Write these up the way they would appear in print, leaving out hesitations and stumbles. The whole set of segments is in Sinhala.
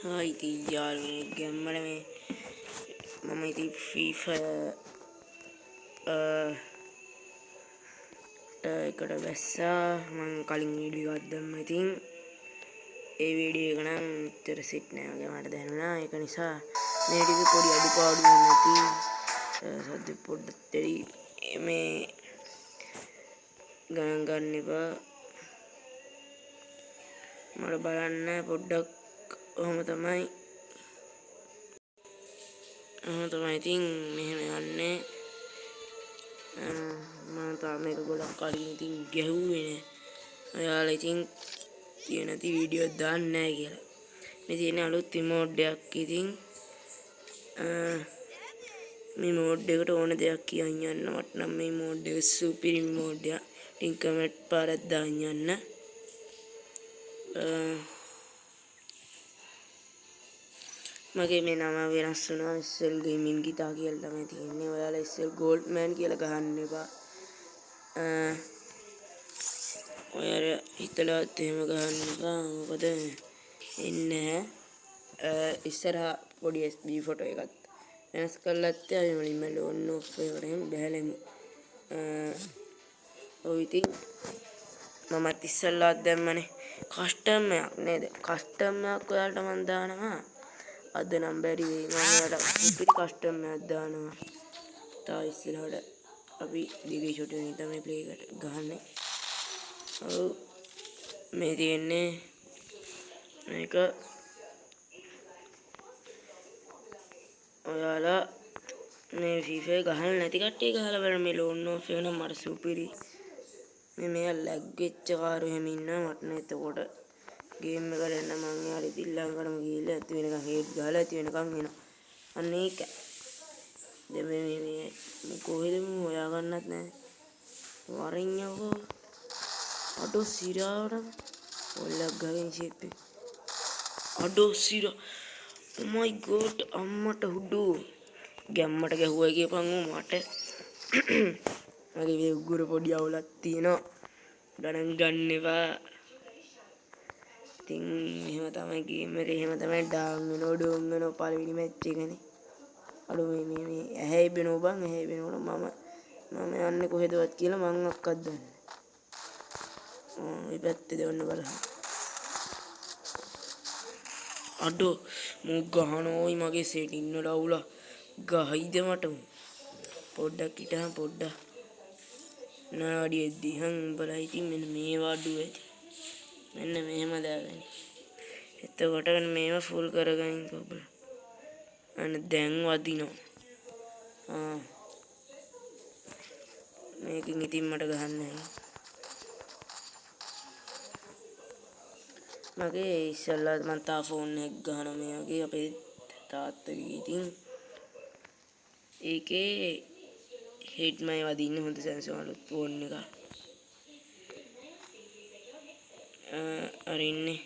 Hai ඉතින් යාළුවනේ ගැම්මල මේ මම ඉතින් FIFA එකට බැස්සා මම කලින් වීඩියෝ එකක් දැම්මා. ඉතින් ඒ වීඩියෝ එක නම් උත්තර සෙට් නෑ වගේ මට දැනුණා. ඒක නිසා මේ ටික පොඩි අඩුපාඩු නැති සද්ද පොඩ්ඩක් දෙයි මේ ගණන් ගන්න එපා. මට බලන්න පොඩ්ඩක් ඔහොම තමයි ඉතින් මෙහෙම යන්නේ. මම තාම මේක ගොඩක් කලින් ඉතින් ගැහුවේ නෑ. ඔයාලා ඉතින් කියන නැති වීඩියෝ දාන්නේ නැහැ කියලා. මේ තියෙන අලුත් ඉමෝඩ් එකක් ඉතින් මේ මෝඩ් එකට ඕන දෙයක් කියන් යන්න. මට නම් මේ මෝඩ් එක සුපිරි මෝඩ් එකක්. ඉතින් කමෙන්ට් පාරක් දාන්න යන්න. මගේ මේ නම වෙනස් වුණා. SL Gaming ගිතා කියලා තමයි තියෙන්නේ. ඔයාලා SL Goldman කියලා ගහන්න එපා. ඔයාලා හිතලවත් එහෙම ගහන්න එපා. මොකද එන්නේ ඉස්සරහා පොඩි SB ෆොටෝ එකක් වෙනස් කරලා ඇත්තේ අපි මුලින්ම ලෝන් ඔෆ් එකෙන් බහැලෙමු. ඔව් ඉතින් මමත් ඉස්සල්ලාත් දැම්මනේ කස්ටම් එකක් නේද? කස්ටම් එකක් ඔයාලට මම දානවා. අද නම් බැරි වෙයි. මම ඔයාලට සුපිරි කස්ටම් එකක් දානවා. තා ඉස්සරහට අපි දිගී ෂොට් එකකින් තමයි ප්ලේ එකට ගහන්නේ. ඔව් මේ තියෙන්නේ මේක ඔයාලා මේ FIFA ගහන්න නැති කට්ටිය ගහලා බලන්න. මේ ලෝන් ඔෆ් එක නම් මට සුපිරි. මේ ලැග් වෙච්ච කාරෝ එහෙම ඉන්නවා. මට නේ එතකොට ගේම් එක කරන්න මම යාර ඉතින් ලංකරම ගිහිල්ලා ඇති වෙනකන් හේට් ගහලා ඇති වෙනකන් එනවා. අන්න ඒක. දැන් මේ කොහෙද මම හොයා ගන්නත් නැහැ. වරින් යකෝ. අඩෝ සිරාවට ඔල්ලක් ගගෙන ෂේප් එක. අඩෝ සිරා. Oh my god අම්මට හුඩු. ගැම්මට ගැහුවා කියපන් මට. මගේ මේ උගුර පොඩි අවුලක් තියෙනවා. ගණන් ගන්න එපා. ඉතින් එහෙම තමයි ගේම් එක එහෙම තමයි ඩාන් වෙනව ඩෝන් වෙනව පළවෙනි මැච් එකනේ. අඩෝ මේ ඇහැ ඉබෙනව බං. ඇහැ ඉබෙනවල මම යන්නේ කොහෙදවත් කියලා මං අක්කත් දන්නේ. මේ පැත්තේ දෙවන්න බලන්න. අඩෝ මූ ගහනෝයි මගේ සෙටින් වල අවුල ගහයිද මට පොඩ්ඩක් හිටහන් පොඩ්ඩක් නාඩිය දිහන් උඹලා ඉතින් මෙන්න මේ වඩුව ඇති මෙන්න මෙහෙම දාගන්න. එතකොට මේව ෆුල් කරගන්න ඔබලා. අන්න දැන් වදිනවා. මේකෙන් ඉතින් මට ගහන්න නැහැ. මගේ ඉස්සල්ලා මං තා ෆෝන් එක ගහන මේ වගේ අපේ තාත්තගේ ඉතින් ඒකේ හෙඩ්මයි වදින්න හොඳ සැම්සන් අලුත් ෆෝන් එක. අරින්නේ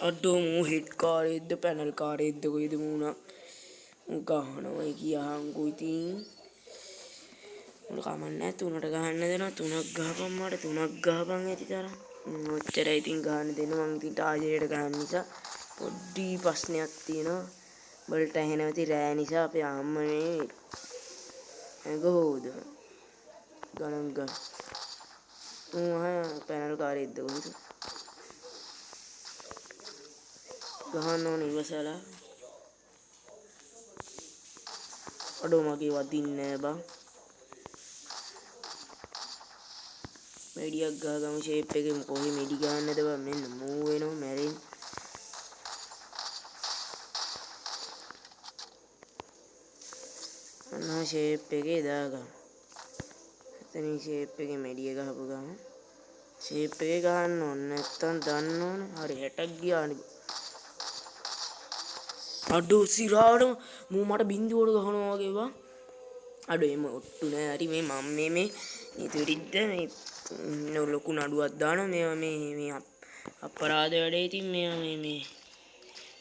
අඩෝ මූ හෙඩ් කාරේද්ද පැනල් කාරේද්ද කොයිද මූණා මූ ගහනවා කියහන්කෝ ඉතින් මට කමන්නේ තුනට ගහන්න දෙනවා. තුනක් ගහපන් මට තුනක් ගහපන් ඇති තරම්. ඔච්චරයි ඉතින් ගහන්න දෙන්න. මං ඉතින් ටාජරයට ගහන්න නිසා පොඩි ප්‍රශ්නයක් තියෙනවා. බල්ට ඇහෙනවති රෑ නිසා අපේ අම්මනේ ඇඟ ගණන් ගන්න. පැනල් කාරේද්ද කොහෙද ගහන්න ඕන ඉවසලා. අඩෝ මගේ වදින්නේ නෑ බං. මෙඩියක් ගහගමු ෂේප් එකේ. කොහේ මෙඩි ගන්නද බං. මෙන්න මූ වෙනවා මැරෙන්න. අන්න ෂේප් එකේ දාගමු. එතනින් ෂේප් එකේ මෙඩිය ගහපු ගමන් ෂේප් එකේ ගහන්න ඕන. නැත්තම් දන්න ඕනේ. හරි 60ක් ගියානේ. අඩෝ සිරාවට මූ මට බින්දුවට ගහනවා වගේ බං. අඩෝ එම ඔට්ටු නෑ. හරි මේ මම මේ නිතරෙද්ද මේ ලොකු නඩුවක් දානවා. මේවා මේ අපරාධ වැඩේ. ඉතින් මේවා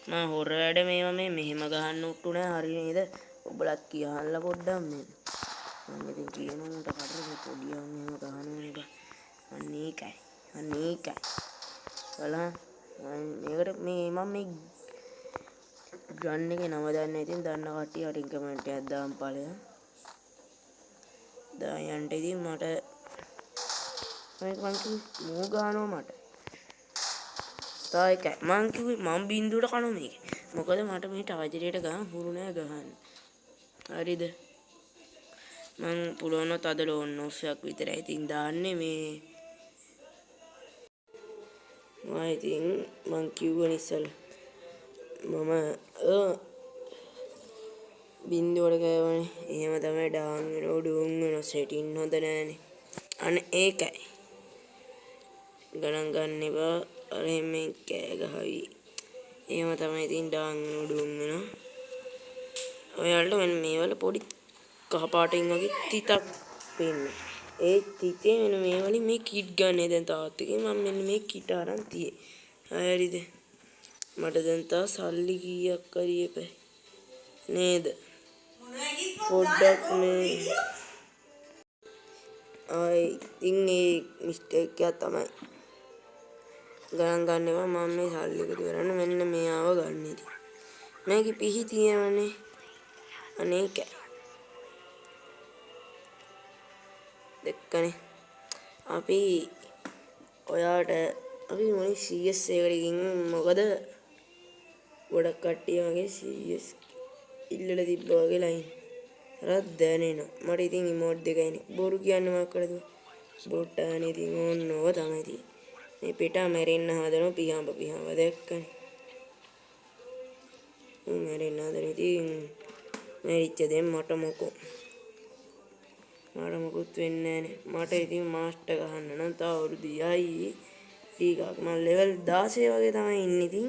මම හොර වැඩ මේවා මෙහෙම ගහන්න ඔට්ටු නෑ. හරි නේද? ඔබලත් කියහල්ලා පොඩ්ඩක් මේ මම ඉතින් කියනකට කටට පොඩියන් එහෙම ගහනවනේ බං. අන්න ඒකයි බලන්න මේකට මම මේ රන් එකේ නම දන්නේ ඉතින් දන්න කට්ටිය අරින් කමෙන්ට් එකක් දාන්න ඵලයන්. දැන් යන්න ඉතින් මට මේක මං කිව්වේ මූ ගානවා මට. තා එකයි මං කිව්වේ මං බින්දුවට කනවා මේක. මොකද මට මේ ටාජරේට ගහන්න හුරු නෑ ගහන්න. හරිද? මං පුළුවන් නම් අද ලෝන් ඔෆ් එකක් විතරයි ඉතින් දාන්නේ මේ මම ඉතින් මං කිව්වනේ ඉස්සෙල්ලා මම බින්දුවට ගෑවනේ. එහෙම තමයි ඩාන් වෙනව ඩූන් වෙනව සෙටින් හොඳ නෑනේ. අන්න ඒකයි. ගණන් ගන්න එපා. අර එමෙන් කෑ ගහවි. එහෙම තමයි ඉතින් ඩාන් වෙනව ඩූන් වෙනව. ඔයාලට මෙන්න මේ වල පොඩි කහ පාටින් වගේ තිතක් පේන්නේ. ඒ තිතේ මෙන්න මේ වලින් මේ කිට් ගන්න දැන් තාත් එකේ මම මෙන්න මේ කිට් අරන් තියේ. හරිද? මට දැන් තා සල්ලි කීයක් හරි එපයි. නේද? පොඩ්ඩක් මේ ඉතින් ඒ මිස්ටේක් එකක් තමයි. ගණන් ගන්න එපා මම මේ සල්ලි එකතු කරන්න මෙන්න මෙයාව ගන්න ඉතින්. මේකේ පිහි තියෙනවනේ. අනේක දෙක්කනේ. අපි ඔයාට අපි මොනේ CS එකට ගින් මොකද ගොඩක් කට්ටිය වගේ CS ඉල්ලලා තිබ්බා වගේ ලයින්. රත් දැනෙනවා. මට ඉතින් ඉමෝට් දෙකයිනේ. බොරු කියන්නේ මොකක්ද? බොට්ටානේ ඉතින් ඕන්නව තමයි තියෙන්නේ. මේ පිටා මැරෙන්න හදනවා පිහාඹ දැක්කනේ. මැරෙන්න හදන ඉතින් මැරිච්ච දෙම් මට මොකෝ. මට මොකුත් වෙන්නේ නෑනේ. මට ඉතින් මාස්ටර් ගහන්න නම් තව අවුරුදු 6යි. ටිකක් මම ලෙවල් 16 වගේ තමයි ඉන්නේ ඉතින්.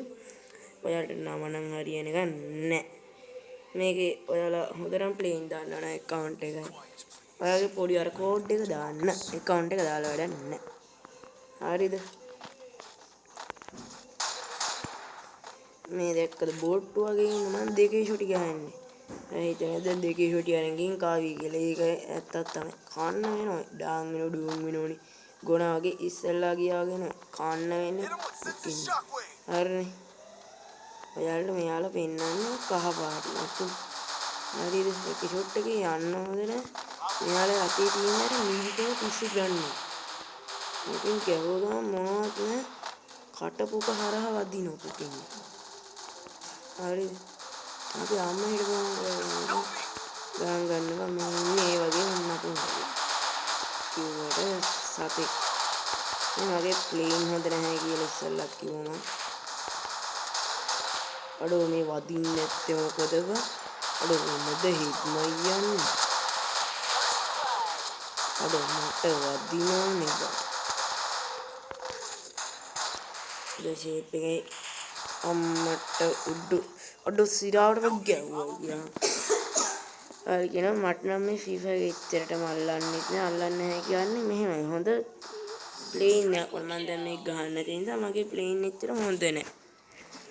ඔයාලට නම නම් හරියන එක නෑ. මේකේ ඔයාලා හොඳටම ප්ලේන් දාන්න ඕන account එකයි. ඔයාගේ පොඩි අර කෝඩ් එක දාන්න. account එක දාලා වැඩක් නෑ. හරිද? මේ දැක්කද බෝට්ටු වගේ ඉන්න මම දෙකේ ෂොටි ගහන්නේ. හිතන්නේ දැන් දෙකේ ෂොටි අරගෙන කාවි කියලා. ඒක ඇත්තක් තමයි. කන්න වෙනවා. ඩාන් වෙනව ඩූන් වෙනවනේ. ගොනා වගේ ඉස්සෙල්ලා ගියාගෙන කන්න වෙන්නේ. හරිනේ. ඔයාලට මෙයාලා පෙන්නන්නේ කහ පාටි අතු. හරිද? එක ෂොට් එකේ යන්න හොඳ නෑ. මෙයාලා අතේ තියෙන අර මීරිකේ පිස්සු ගන්න. ඉතින් ගැහුවා මොනවත් නෑ. කටපුක හරහා වදිනවා පුකින්. හරිද? අපි අම්මා හිටපුවා ගාන ගන්නවා මම ඉන්නේ ඒ වගේ වුණාට කිව්වට සතෙක් මේ වගේ ප්ලේන් හොඳ නැහැ කියලා ඉස්සෙල්ලා කිව්වම අඩෝ මේ වදින්නේ නැත්තේ මොකදව අඩෝ මොකද හිටම යන්නේ අඩෝ මට වදිනවා නේද දෙශේප් එකේ අම්මට උඩු අඩෝ සිරාවට ගැව්වා කියලා. ආයි කියන මට නම් මේ FIFA එක එච්චරටම අල්ලන්නෙත් නෑ අල්ලන්නේ නැහැ කියන්නේ මෙහෙමයි. හොඳ ප්ලේන් එකක් වල මම දැන් මේක ගහන්න තියෙන නිසා මගේ ප්ලේන් එච්චර හොඳ නෑ.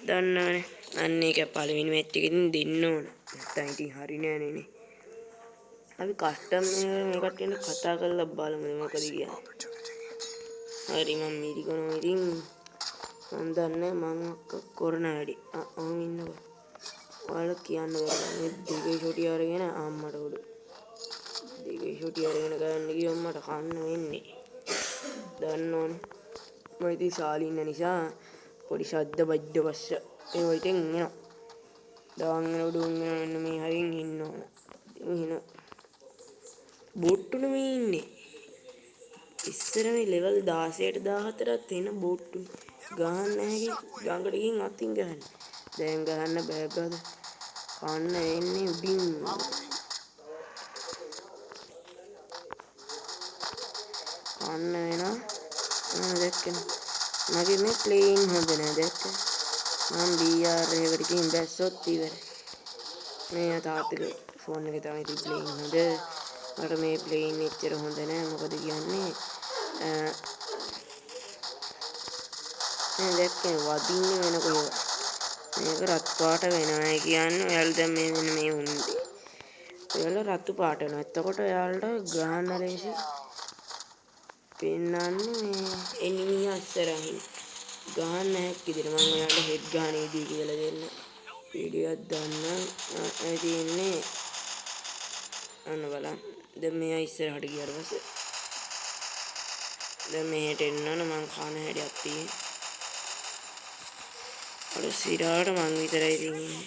දන්නවනේ. අන්න ඒක පළවෙනි මැච් එකකින් දෙන්න ඕන. නැත්නම් ඉතින් හරි නෑනේ නේ. අපි කස්ටම් මේ කට්ටියනේ කතා කරලා බලමු මොකද කියන්නේ. හරි මම මිරිකනවා ඉතින් මම දන්නේ මම කරන වැඩි. ඔහොම ඉන්නකෝ. ඔයාලා කියන්න බෑ. මේ දෙකේ ෂොටි අරගෙන අම්මට උඩ. දෙකේ ෂොටි අරගෙන ගන්න ගියොත් මට කන්න වෙන්නේ. දන්නවනේ. මම ඉතින් ශාලි ඉන්න නිසා පොඩි ශබ්ද බජ්ජ වස්ස ඒ වයිටෙන් එනවා. දාන් වෙන උඩුන් වෙන මේ හරින් ඉන්න ඕන. මෙහෙන බෝට්ටුනේ මේ ඉන්නේ. ඉස්සර මේ ලෙවල් 16ට 14ට එන බෝට්ටු ගහන්න නැහැ ගඟට ගිහින් අතින් ගහන්න. දැන් ගහන්න බෑ බ්‍රදර්. කන්න එන්නේ උඩින්. කන්න වෙනවා. දැක්කනේ. මගේ මේ ප්ලේන් හොඳ නෑ දැක්ක. මම BR එකකට ගිහින් බැස්සොත් ඉවරයි. මේ තාත්තගේ ෆෝන් එකේ තමයි ඉතින් ප්ලේන් හොඳ. මට මේ ප්ලේන් එච්චර හොඳ නෑ මොකද කියන්නේ මේ දැක්කේ වදින්නේ වෙන කොහෙද මේක රත් පාට වෙනවා කියන්නේ ඔයාලා දැන් මේ මෙන්න මේ උන්නේ ඔයාලා රතු පාට වෙනවා එතකොට ඔයාලට ගහන්න රේසි පෙන්නන්නේ මේ එනිමිය අස්සරහින් ගහන්න හැක් විදිහට මම ඔයාලට හෙඩ් ගහන්නේදී කියලා දෙන්න වීඩියෝ එකක් දාන්නම් තියෙන්නේ අන්න බලන්න දැන් මෙයා ඉස්සරහට ගියාට පස්සේ දැන් මෙහෙට එන්න ඕන මං කන හැඩයක් තියෙන්නේ අර සිරාට මං විතරයි තියෙන්නේ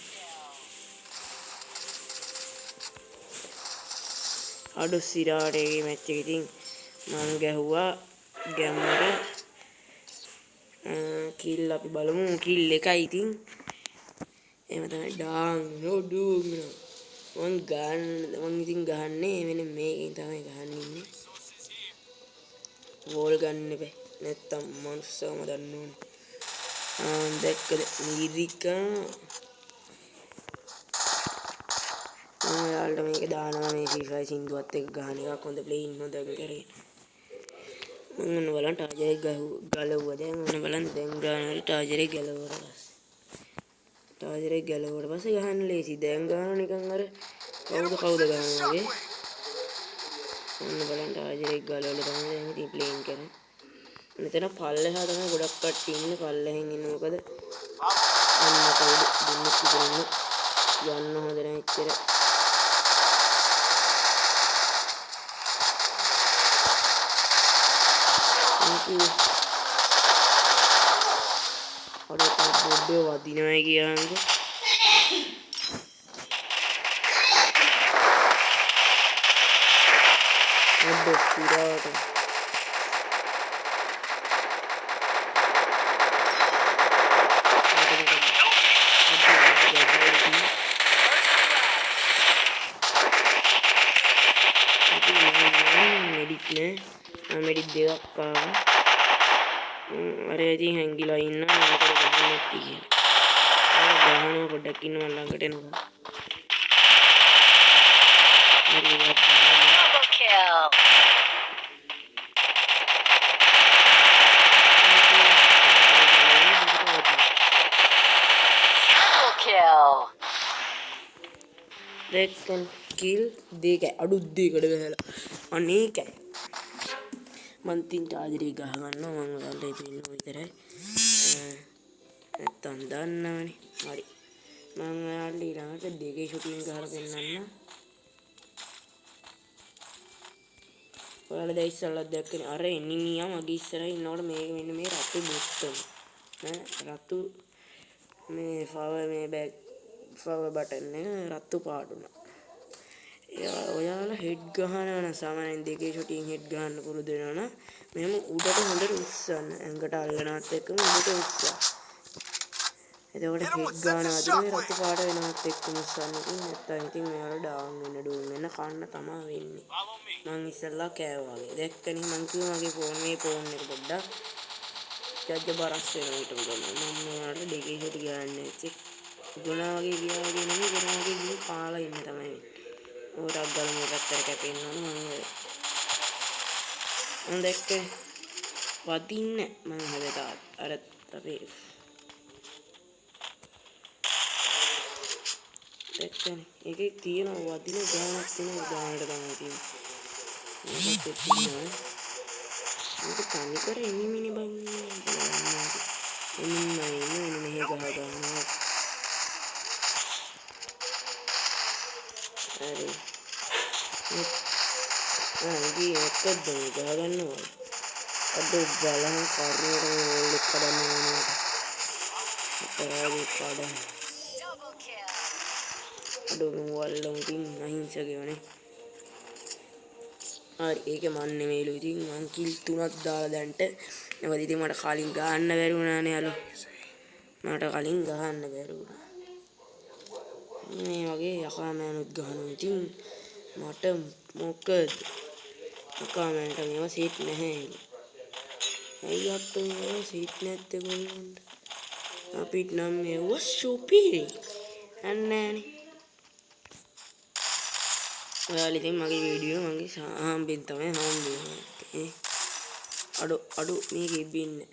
අඩු සිරාට ඒකේ මැච් එක ඉතින් මං ගැහුවා ගැම්මට කිල් අපි බලමු කිල් එකයි ඉතින් එහෙම තමයි ඩාන් නෝඩුම් මං ඉතින් ගහන්නේ මෙන්න මේකෙන් තමයි ගහන්න ඉන්නේ වෝල් ගන්න බෑ නැත්තම් මනුස්සවම දන්න ඕනේ දැක්කද නිරිකා ඔයාලට මේක දානවා මේ FIFA සින්දුවත් එක්ක ගහන එකක් හොඳ ප්ලේයින් හොඳ කරේ මම ඔන්න බලන්න ටාජර් එක ගලවුවා දැන් ඔන්න බලන්න දැන් ගානට ටාජර් එක ගලවුවා ටාජර් එක ගලවුවට පස්සේ ගහන්න ලේසි දැන් ගහන නිකන් අර කවුද ගහනවා වගේ ඔන්න බලන්න ටාජර් එක ගලවලා තමයි දැන් ඉතින් ප්ලේයින් කරන්නේ මෙතන පල්ලෙහා තමයි ගොඩක් කට්ටිය ඉන්නේ පල්ලෙහෙන් ඉන්නේ මොකද අන්න කවුද දුන්නත් ඉතින් යන්න හොඳ නැහැ එච්චර අර බොඩ්ඩේ වදිනවා කියන්නේ බොඩ් පිරාට මෙඩික් දෙකක් ආවා අර ඉතින් හැංගිලා ඉන්නවා මට ගහන්න නැති කියලා ගහනවා පොඩ්ඩක් ඉන්න මම ළඟට එනවා දෙකන් කිල් දෙකයි අඩු දෙකට ගහලා අනේකයි මං තින් ටාජරේ ගහ ගන්නවා මම ඔයාලට ඉතින් විතරයි නැත්තම් දන්නවනේ හරි මම ඔයාලට ඊළඟට දෙකේ ෂුටින් ගහලා පෙන්නන්න ඔයාලා දැන් ඉස්සල්ලා දැක්කනේ අර එනිමියා මගේ ඉස්සරහින් ඉන්නකොට මේක මෙන්න මේ රතු බොත්තම රතු මේ ෆවර් බටන් එක රතු පාට උනා ඔයාලා හෙඩ් ගහනවා නම් සාමාන්‍යයෙන් දෙකේ ෂොටින් හෙඩ් ගහන්න පුරුදු වෙනවා නම් මෙහෙම උඩට හොඳට උස්සන්න ඇඟට අල්ලනවත් එක්කම උඩට උස්සන්න එතකොට හෙඩ් ගන්නවා අදින රතු පාට වෙනවත් එක්කම උස්සන්න ඉතින් නැත්තම් ඉතින් ඔයාලා ඩාන් වෙන්න ඩෝන් වෙන්න කන්න තමයි වෙන්නේ මං ඉස්සල්ලා කෑවා වගේ දැක්කනේ මං කිව්වා මගේ ෆෝන් එක පොඩ්ඩක් ජජ්ජ බරස් වෙනවා ඊට උඩ මම ඔයාලට දෙකේ ෂොටි ගන්න ඇච්චි ගුණා වගේ ගියා වගේ නෙමෙයි ගුණා වගේ ගිහින් කාලා ඉන්න තමයි ඕටක් ගාලා මේ පැත්තට කැපෙන්න ඕන මම දැක්ක වදින්න මම හැබැයි අර අපේ දැක්කනේ ඒකේ තියෙන වදින ගානක් තියෙන ගානට තමයි තියෙන්නේ මේකත් තියෙනවා මේක තනි කර එනිමිනි බං එනිමයි මෙහෙ ගහ ගන්නවා හරි ගේ එකක්ද මේ ගහ ගන්නවා අද බලහන් කාර්යයට ඕල් එක කඩන්න වෙනවා අපරාධේ කඩන්න අඩෝ වල්ලම ඉතින් අහිංසකයෝනේ හරි ඒක මන් නෙමෙයිලු ඉතින් මං කිල් 3ක් දාලා දැන්ට නේද ඉතින් මට කලින් ගහන්න බැරි වුණානේ යාලු මට කලින් ගහන්න බැරි වුණා මේ වගේ යකා මෑනුත් ගහනවා ඉතින් මට මොකද යකා මෑන්ට මේවා සීට් නැහැ ඇයි අප්පේ මේවා සීට් නැත්තේ කොල්ලන්ට අපිට නම් මේවා සුපිරි අන්නෑනේ ඔයාලා ඉතින් මගේ වීඩියෝ මගේ සාම්බෙන් තමයි හම්බෙන්නේ අඩු මේක ඉබ්බින්නේ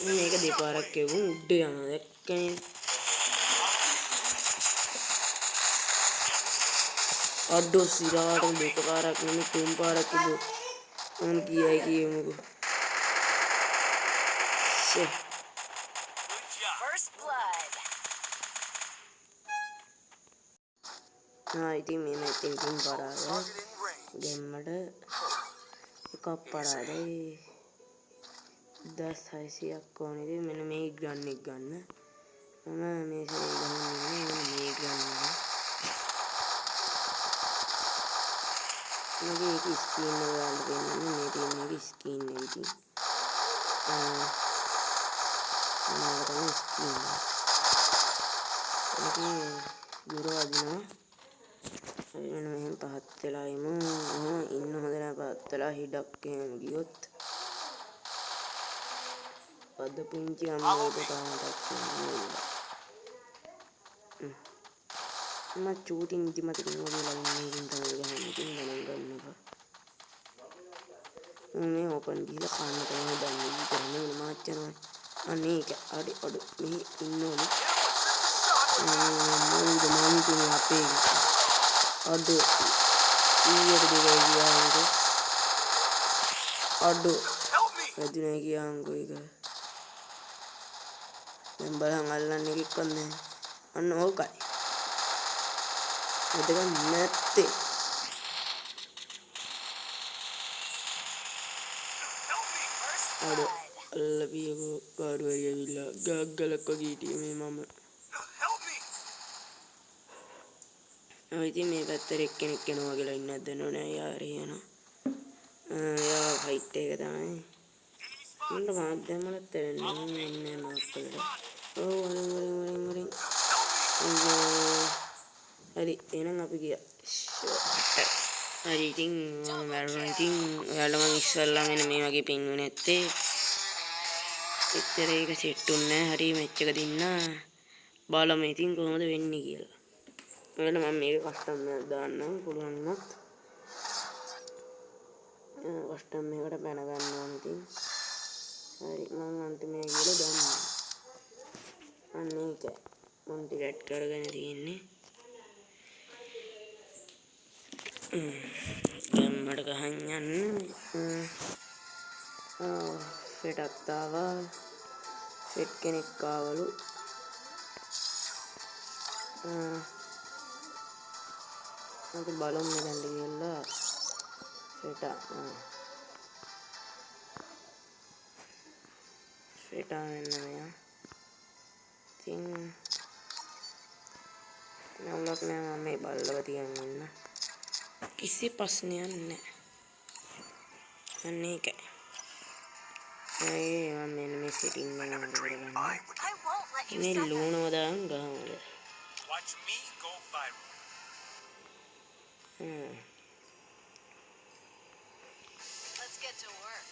මේක දෙපාරක් කෙවුම් උඩ යනවා දැක්කනේ අඩෝ සිරාට දෙපාරක් නෙමෙයි තුන් පාරක් කිව්වොත් මම කියයි කියමුකෝ ඉතින් මේ මැච්චේ ඉතින් පරාද ගෙම්මට එකක් පරාදයි 1600ක් ඕනේ. ඉතින් මෙන්න මේ ගන්න එක ගන්න මම මේ සරේ ගහන්නේ මේ ගන්නවා. මගේ ඒක ස්ක්‍රීන් එක ගන්න දෙන්නේ මේ තියෙන එක ස්ක්‍රීන් එක ඉතින් මම තමයි ස්ක්‍රීන් එක යුරෝ අදිනවා. මෙන්න මෙහෙම පහත් වෙලා ඉමු. ඉන්න හොඳ නෑ පහත් වෙලා හිඩක් එහෙම ගියොත් අද පුංචි අම්මට තාමටත් මම චූටි නිදිමත කෙනෙකුගේ ලයින් එකකින් තමයි ගහන්නේ. ඉතින් ගණන් ගන්නකෝ. මේ ඕපන් ගිහලා කන්න තමයි දන්නේ. ඉතින් මේ මාච්චනවා. අනේ ඒක අඩි මෙහි ඉන්නෝනේ. මොකද මම හිතන්නේ අපේ අඩ ඊයට දෙකයි ගියාන්කෝ. අඩ වැදුනේ ගියාන්කෝ ඒක. දැන් බලන් අල්ලන්න එකක් නැහැ. අන්න ඕකයි. එතක නැත්තේ. අඩ අල්ලපියකෝ කාඩු හරි ඇවිල්ලා ගග්ගලක් වගේ හිටියේ මේ මම. ඉතින් මේ පැත්තට එක්කෙනෙක් එනවා කියලා ඉන්නත් දන්නෝ නෑ. යාර යනවා. යා ෆයිට් එක තමයි. මන්ට මාත් දැම්මලත් තැරෙන්නේ නෑ මාක් කළට. වරින් හරි එහෙනම් අපි ගියා. හරි ඉතින් මම මැරුණා. ඉතින් ඔයාලා මං ඉස්සල්ලා මෙන්න මේ වගේ පින්නුනේ නැත්තේ. එච්චර ඒක සෙට් උන්නේ නෑ. හරි මැච් එක දින්න බලමු ඉතින් කොහොමද වෙන්නේ කියලා. ඔයාලා මම මේක කස්ටම් එකක් දාන්නම් පුළුවන් වුණොත්. කස්ටම් එකකට බැන ගන්න ඕනේ ඉතින්. හරි මම අන්තිමේ ගිහලා දාන්නම්. අන්න ඒකයි. මම ටිකට් කරගෙන තියෙන්නේ. ගම්මඩ ගහන් යන්න. ෆෙටක් ආවා. ෆෙට් කෙනෙක් ආවලු. අපි බලමු මෙතනට ගිහලා ෆෙට වෙන්න මෙයා. ඉතින් නවලක් නෑ මම මේ බල්ලව තියන් ඉන්න. කිසි ප්‍රශ්නයක් නෑ. අන්න ඒකයි. මම මෙන්න මේ සෙටින් එක කරගන්න. මේ ලුණුව දාන් ගහමු. Watch me go viral. Let's get to work.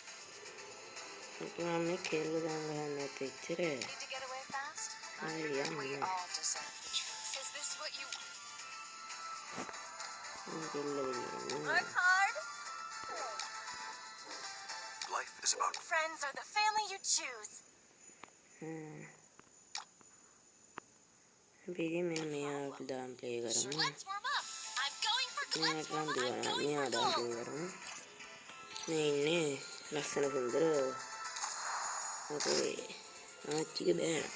මම මේ කෙල්ල දාන් ගහන්න නැති ඉච්චර. Work hard. Life is about friends are the family you choose. Biggie me up down play කරමු. Let's warm up. I'm going for let's warm up. I'm going for gold. මේ ඉන්නේ ලස්සන සුන්දර අපේ ආච්චිගේ බෑන.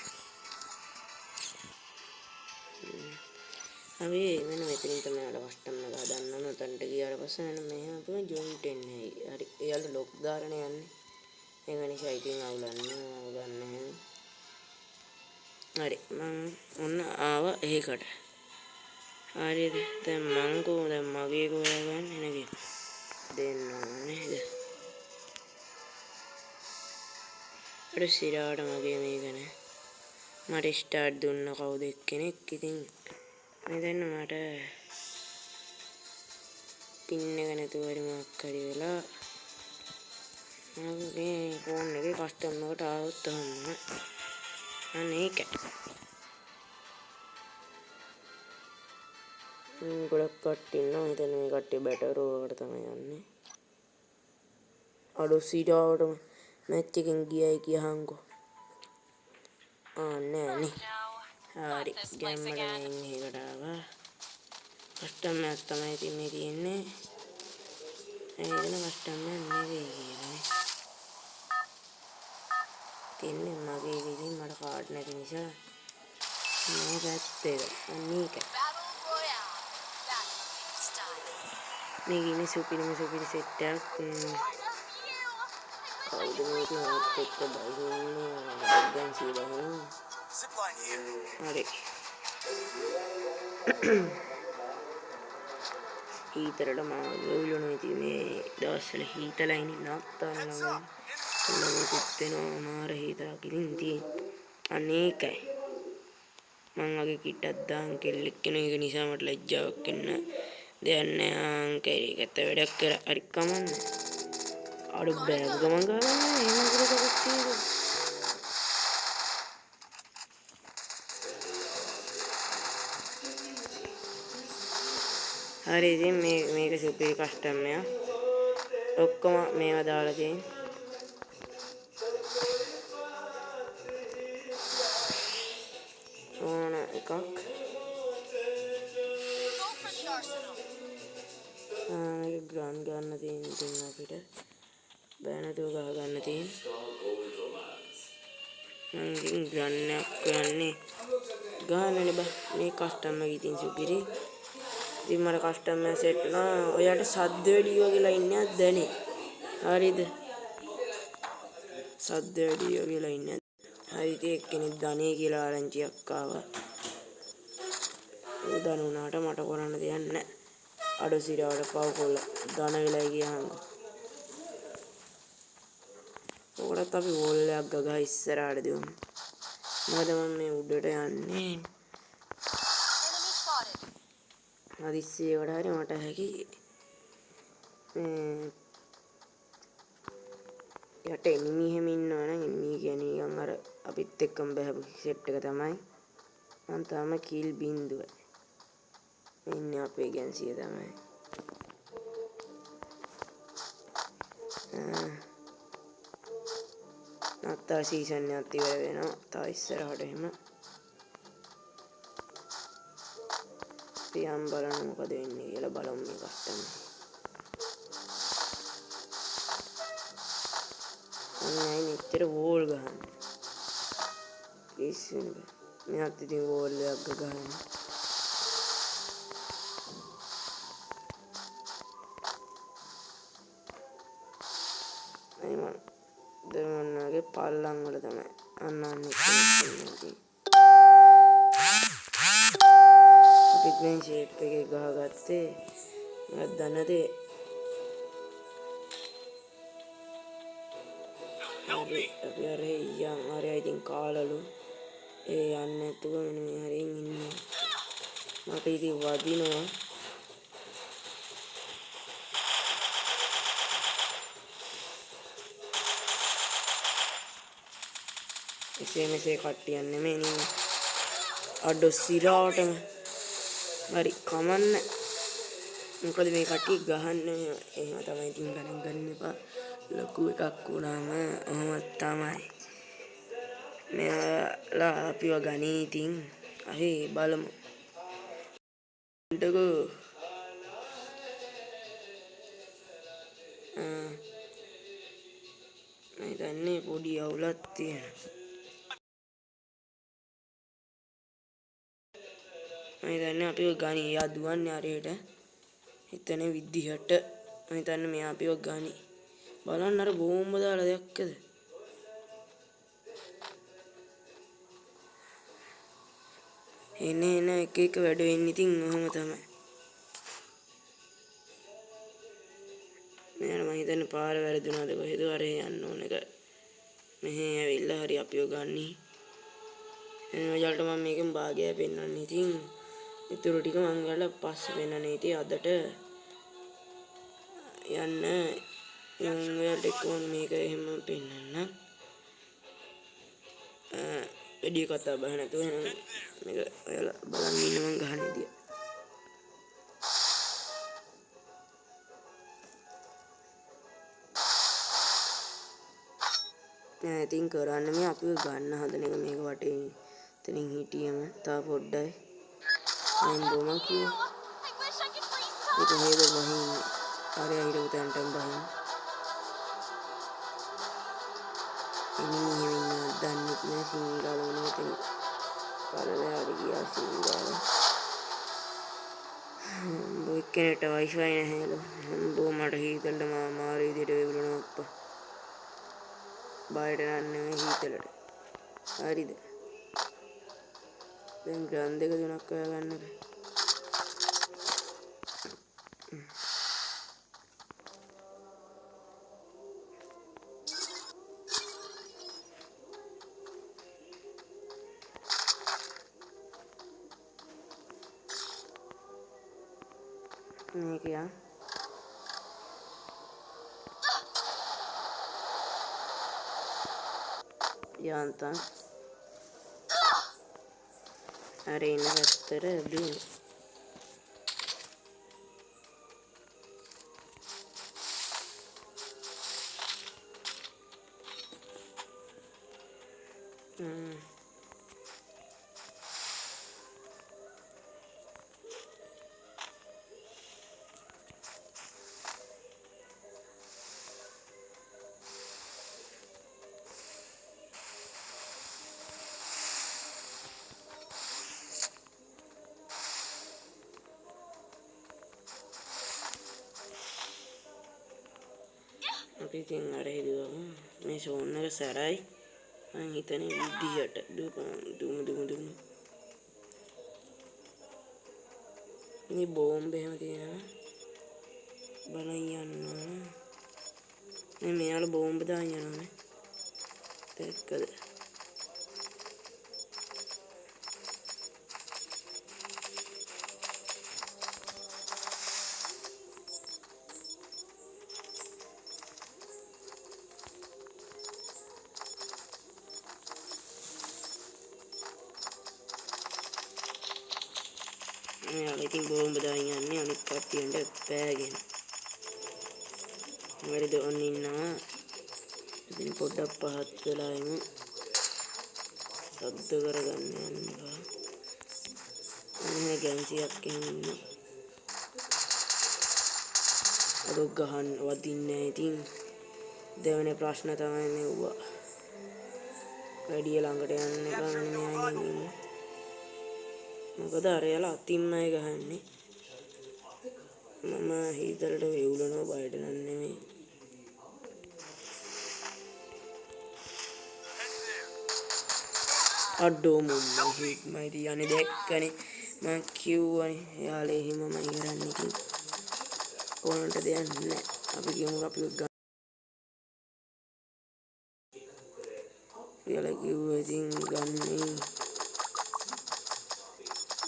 අපි මෙන්න මෙතනින් තමයි අර කස්ටම් එක හදන්න උතන්ට ගියාට පස්සේ මෙන්න මෙහෙම තමයි ජොයින්ට් එන්නේ. හරි එයාලා ලොක් දාගෙන යන්නේ. ඒක නිසා ඉතින් අවුලන්නේ ගන්න හරි මම ඔන්න ආවා ඒකට. හරිද? දැන් මං කොහොමද මගේ ගෝයා ගන්න එනගේ දෙන්න නේද? අර සිරාට මගේ මේක නෑ. මට ස්ටාර්ට් දුන්න කවුද එක්කෙනෙක්. ඉතින් මෙතන මට පින් එක නැතුව හරි මොකක් හරි වෙලා මගේ ෆෝන් එකේ කස්ටම් එකට ආවොත් තමයි අන්න ඒකයි. ගොඩක් කට්ටිය ඉන්නවා. හිතන්නේ මේ කට්ටිය බැටරෝ වලට තමයි යන්නේ. අඩෝ සීඩාවටම මැච් එකෙන් ගියයි කියහන්කෝ. නෑ නේ. හරි ගැම්මට මෙන් එහෙකට ආවා. කස්ටම් එකක් තමයි ඉතින් මේ තියෙන්නේ. එන කස්ටම් එක නෙවෙයි කියන්නේ. තින්නේ මගේ ඉතින් මට කාඩ් නැති නිසා මේ පැත්තේ අනේක. මේක ඉන්නේ සුපිරිම සුපිරි සෙට් එකක්. කවුද මේක මාත් එක්ක බහින්නේ? දැන් සී බහිනවා. හරි. හීතරට මාව වෙවුලුණු ඉතින් මේ දවස්වල හීතලයිනේ නාත්තල් ළඟ. ළඟකුත් වෙනවා මාර හීතරක් ඉතින් තියෙන්නේ. අනේකයි. මං වගේ කිට්ටක් දාන් කෙල්ලෙක් කෙන එක නිසා මට ලැජ්ජාවක් එන්න දෙයක් නෑ. අංකල් ඒකත් වැඩක් කරා හරි කමන්නේ. අර බෑග් ගමන් ගන්න එහෙම කරකට තියෙනවා. හරි ඉතින් මේක සුපිරි කස්ටම් එකක්. ඔක්කොම මේවා දාලා තියෙන්නේ. ඕන එකක්. මේක ග්‍රාන්ඩ් ගන්න තියෙන ඉතින් අපිට බෑ නැතුව ගහ ගන්න තියෙන. මං ඉතින් ග්‍රාන්ඩ් එකක් කරන්නේ ගහන්නනේ බා. මේ කස්ටම් එක ඉතින් සුපිරි. ඉතින් මට කස්ටම් එක සෙට් වුණා. ඔයාට සද්ද වැඩි වගේ ඉන්නයක් දැනේ. හරිද? සද්ද වැඩි වගේ ඉන්නයක්. හරි ඉතින් එක්කෙනෙක් ධනේ කියලා ආරංචියක් ආවා. ඒ ධන උනාට මට කරන්න දෙයක් නැහැ. අඩ සිරාවට පව කොල්ල ධන වෙලයි ගියාම. ඔකටත් අපි වෝල් එකක් ගගා ඉස්සරහට දෙමු. මොකද මම මේ උඩට යන්නේ. හදිස්සියකට හරි මට හැකි යට එනිමි එහෙම ඉන්නවනම් එනිමි කියන්නේ නිකන් අර අපිත් එක්කම බහපු සෙට් එක තමයි. මං තාම කිල් බින්දුවයි. ඉන්නේ අපේ ගැන්සිය තමයි. නැත්තා සීසන් එකත් ඉවර වෙනවා. තා ඉස්සරහට එහෙම. පියම් බලන්න මොකද වෙන්නේ කියලා බලමු මේ කස්ටම් එක. අනේ මෙච්චර වෝල් ගහන්න. ඉස්සෙල්ලා මෙයාත් ඉතින් වෝල් එකක් ගහන්න. අයිමන් දරමන්නගේ පල්ලං වල තමයි අන්නන්නේ ඉන්නේ. ඩිග්‍රේන් ෂේප් එකේ ගහගත්තේ මම දන්නදේ. අපි අර යන් අර ඉතින් කාලලු ඒ යන්නේ නැතුව මෙන්න මේ හරියෙන් ඉන්නේ. මට ඉතින් වදිනවා. එසේ මෙසේ කට්ටියක් නෙමෙයි නේ. අඩ සිරාටම හරි කමන්න. මොකද මේ කට්ටිය ගහන්නේ එහෙම තමයි. ඉතින් ගණන් ගන්න එපා. ලොකු එකක් වුණාම ඔහොම තමයි. මෙයාලා අපිව ගනී ඉතින් අපි බලමු. ඩගෝ මම දන්නේ පොඩි අවුලක් තියෙනවා. මම දන්නේ අපිව ගනී. එයා දුවන්නේ හරියට හිතන විදිහට. මම හිතන්නේ මෙයා අපිව ගනී. බලන්න අර බෝම්බ දාලා දැක්කද? එන එක එක වැඩ වෙන්නේ ඉතින් ඔහොම තමයි. මෙයාලා මම හිතන්නේ පාර වැරදුනාද කොහෙද අර යන්න ඕන එක. මෙහෙ ඇවිල්ලා හරි අපිව ගන්නි. ඔයාලට මම මේකෙන් භාගය පෙන්වන්නේ. ඉතින් ඊටු ටික මම ඔයාලට පස්සේ පෙන්වන්නේ. ඉතින් අදට යන්න ඔයාලට කොහොම මේක එහෙම පෙන්වන්න. වැඩි කතා බහ නැතුව එහෙනම් මේක ඔයාලා බලන් ඉන්න මං ගහන විදිය. ඉතින් කරන්නේ මේ අපිව ගන්න හදන එක. මේක වටේ එතනින් හිටියම තා පොඩ්ඩයි අම්බොම කිව්වා. ඒක හේද වහින්නේ. හරි අහිරව තැන්ටම බහින්න. ඉන්නේ මෙහෙම දන්නෙත් නෑ සිංගල වුණ මෙතන. පළලයට ගියා සිංගල. බොයි එක්කෙනෙක්ට වයිෆයි නැහැලු. හම්බෝ මට හීතලට මාර විදියට වේගුණා අප්පා. බයට යන්නේ හීතලට. හරිද? දැන් ග්‍රෑන්ඩ් දෙක තුනක් හොයාගන්න බෑ. මේක යාන්තම් අර ඉන්න පැත්තට බින් අපි ඉතින් අර හිතුවම මේ ෂෝන් එක සැරයි මං හිතන්නේ විදියට දුම මේ බෝම්බ එහෙම තියෙනවා බලන් යනවා මේ මෙයාලා බෝම්බ දාන් යනවානේ දැක්කද මෙයාලා ඉතින් බෝම්බ දාන් යන්නේ අනිත් කට්ටියන්ට පෑගෙන වැඩි ඔන්න ඉන්නවා ඉතින් පොඩ්ඩක් පහත් වෙලා එමු සද්ද කරගන්න යන්න එපා අනේ ගැන්සියක් එහෙම ඉන්න අඩෝ ගහන්න වදින්නේ ඉතින් දෙවෙනි ප්‍රශ්න තමයි මෙව්වා වැඩි ළඟට යන්න එපා මෙයා ඉන්නේ මොකද අරයලා අතින්මයි ගහන්නේ මම හීතලට වෙවුලනවා බයට නෙමෙයි අඩෝ මම තියන්නේ දැක්කනේ මම කිව්වනේ යාළුවා එහෙමමයි කරන්නේ ඉතින් කොහොමද දෙයක් නැහැ අපි කියමු අපි යාළුවා කිව්වා ඉතින් ගන්නේ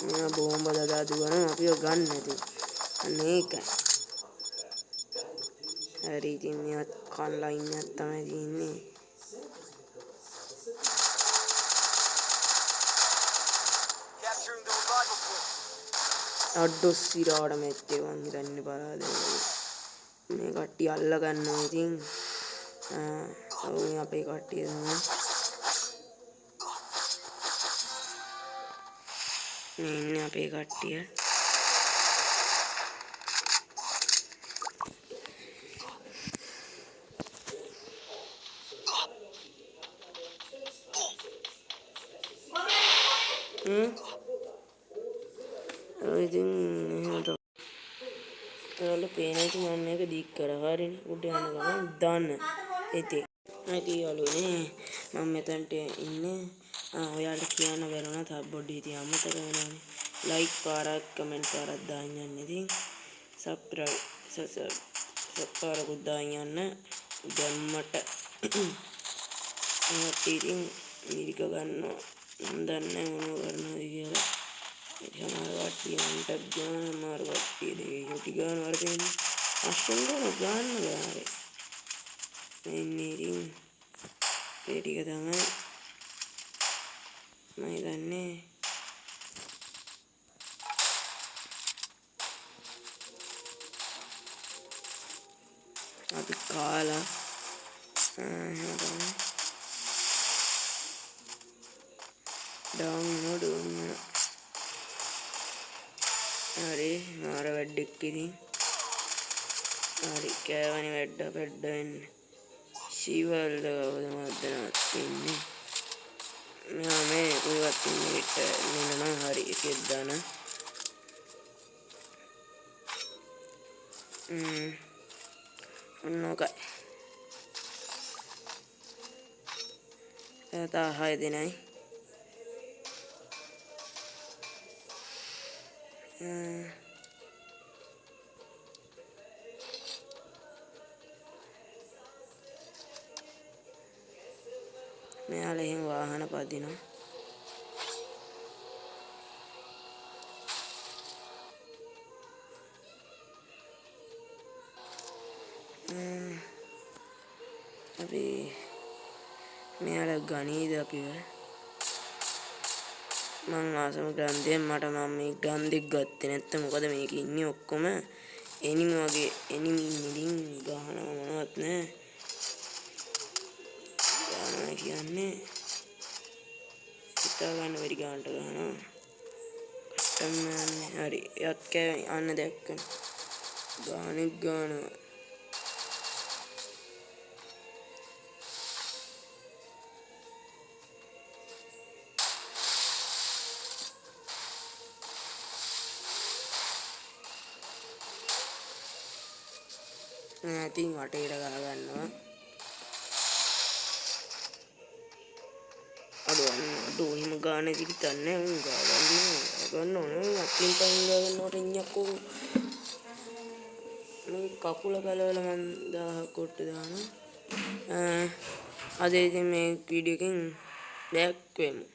මෙයා බෝම්බ දාලා දුවනවා අපිව ගන්න නැතුව අන්න ඒකයි හරි ඉතින් මෙයාත් කල්ලා ඉන්නක් තමයි තියෙන්නේ අඩෝ සිරාට මැච්චේ මං හිතන්නේ පරාදයි මේ කට්ටිය අල්ල ගන්නවා ඉතින් ඔව් අපේ කට්ටිය තමයි මේ ඉන්නේ අපේ කට්ටිය ඉතින් ඔයාලා පේන ඉතින් මම මේක දික් කරා හරිනේ උඩ යන ගමන් දාන්න ඉතින් හරි යාළුවනේ මම මෙතනට ඉන්නේ ඔයාලට කියන්න බැරුණා තව පොඩි ඉතින් අමතක වෙනවානේ ලයික් පාරක් කමෙන්ට් පාරක් දාන්න යන්න ඉතින් සබ්ස්ක්‍රයිබ් පාරකුත් දාන්න යන්න දැම්මට ඉතින් මිරික ගන්නවා මම දන්නේ මොනව කරනවද කියලා සමහර කට්ටිය මන්ටක් ගාන සමහර කට්ටිය දෙයටි ගාන වල තියෙන්නේ අස්සන් ගන්න බෑ එන්නේ ඉතින් ඒ ටික තමයි මම දන්නේ අපි කාලා එහෙම තමයි ඩවුන්ලෝඩ් හරි මාර වැඩක් ඉතින් හරි කෑවනේ වැඩ වෙන්නේ ශීවල් කවුද මද්දනවත් ඉන්නේ මෙයා මේ කොහෙවත් ඉන්නේ ඉත නෙනවා හරි එකෙක් දාන ඔන්න ඕකයි. තා 6 දෙනයි. මෙයාලා එහෙම වාහන පදිනවා. අපි මෙයාලා ගණීද අපිව. මං ආසම ග්‍රන්ථයෙන් මට මම මේ ග්‍රන්ථෙක් ගත්තේ නැත්නම් මොකද මේක ඉන්නේ ඔක්කොම එනිමි වගේ එනිමි ඉන්නේ ගහන මොනවත් නැහැ. ගහනවා කියන්නේ හිතා ගන්න බැරි ගානට ගහනවා. කට්ටම් හරි යත් කෑ අන්න දැක්කම ගානෙක් ගානවා. ඉතින් වටේට ගහ ගන්නවා. අඩෝ එහෙම ගාන ඉතිරිතන්නේ උන් ගන්න ඕනේ අත්ලින් පයින් ගන්නවට ඉන්නකෝ මේ කකුල ගලවලා මන් 1000 කොට දානවා. අද ඉතින් මේ වීඩියෝ එකෙන් බෑක් වෙමු.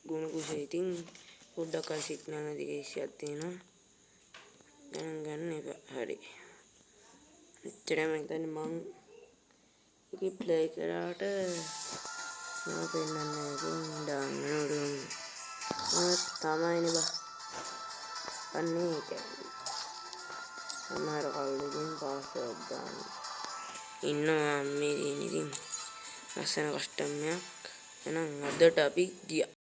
ගුණ කුසේ ඉතින් පොඩ්ඩක් අර සිග්නල් නැති කේසියක් තියෙනවා. ගණන් එක හරි. එච්චරම හිතන්නේ මං ඒක ප්ලේ කරාට මම පෙන්නන්නේ ඉතින් දාන්න ඕනේ. තමයිනේ බා. අන්නේ ඒක. සමහර කවුරුකින් පාස්වර්ඩ් දාන්න. ඉන්නවා මේ ඉතින් ලස්සන කස්ටම් එකක්. එහෙනම් අදට අපි ගියා.